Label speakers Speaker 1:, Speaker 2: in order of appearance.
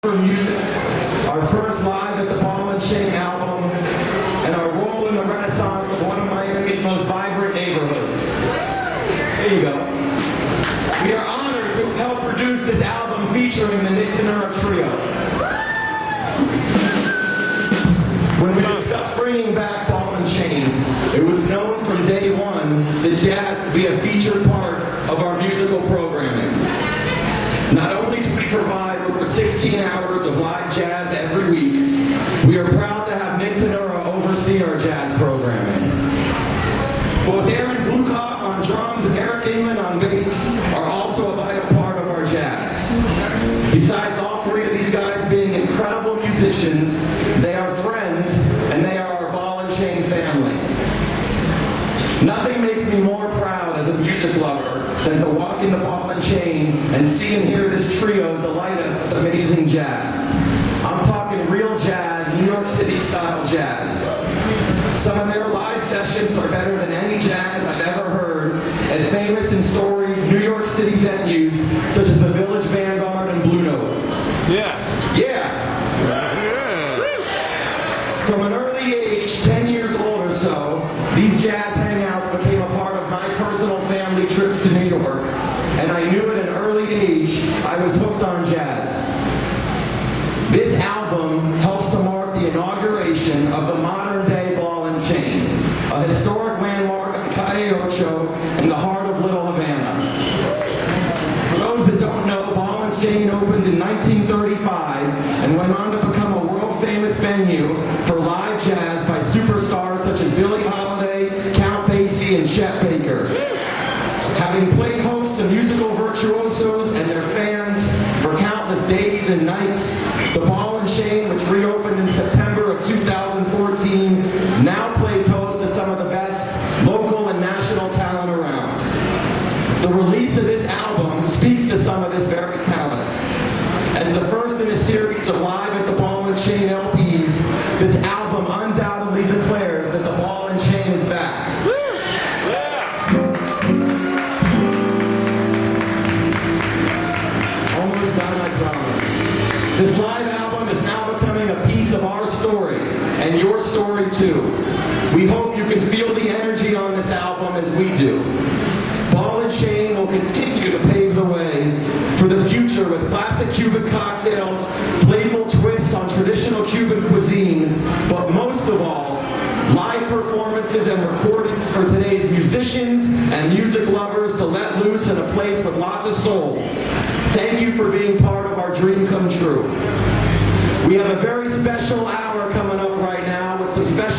Speaker 1: for music, our first live at the Ball and Chain album, and our role in the renaissance of one of Miami's most vibrant neighborhoods. There you go. We are honored to help produce this album featuring the Tannura Trio. When we discussed bringing back Ball and Chain, it was known from day one that jazz would be a featured part of our musical programming. Not only do we provide over 16 hours of live jazz every week, we are proud to have Tannura oversee our jazz programming. Both Glueckauf on drums and Englas on bass are also a vital part of our jazz. Besides all three of these guys being incredible musicians, they are friends and they are our Ball and Chain family. Nothing makes me more proud as a music lover than to walk into Ball and Chain and see and hear this trio delight us with amazing jazz. I'm talking real jazz, New York City style jazz. Some of their live sessions are better than any jazz I've ever heard at famous and storied New York City venues such as the Village Vanguard and Blue Note.
Speaker 2: Yeah.
Speaker 1: From an early age, 10 years old or so, these jazz hangouts became a part of my personal family trips to New York, and I knew at an early age I was hooked on jazz. This album helps to mark the inauguration of the modern-day Ball and Chain, a historic landmark on Calle Ocho in the heart of Little Havana. For those that don't know, Ball and Chain opened in 1935 and went on to become a world-famous venue for live jazz by superstars such as Billie Holiday, Count Basie, and Chet Baker. Having played host to musical virtuosos and their fans for countless days and nights, the Ball and Chain, which reopened in September of 2014, now plays host to some of the best local and national talent around. The release of this album speaks to some of this very talent. As the first in a series of Live at the Ball and Chain LPs, this album undoubtedly declares that the Ball and Chain is back. Almost done, I promise. This live album is now becoming a piece of our story, and your story too. We hope you can feel the energy on this album as we do. Ball and Chain will continue to pave the way for the future with classic Cuban cocktails, playful twists on traditional Cuban cuisine, but most of all, live performances and recordings for today's musicians and music lovers to let loose in a place with lots of soul. Thank you for being part of our dream come true. We have a very special hour coming up right now with some special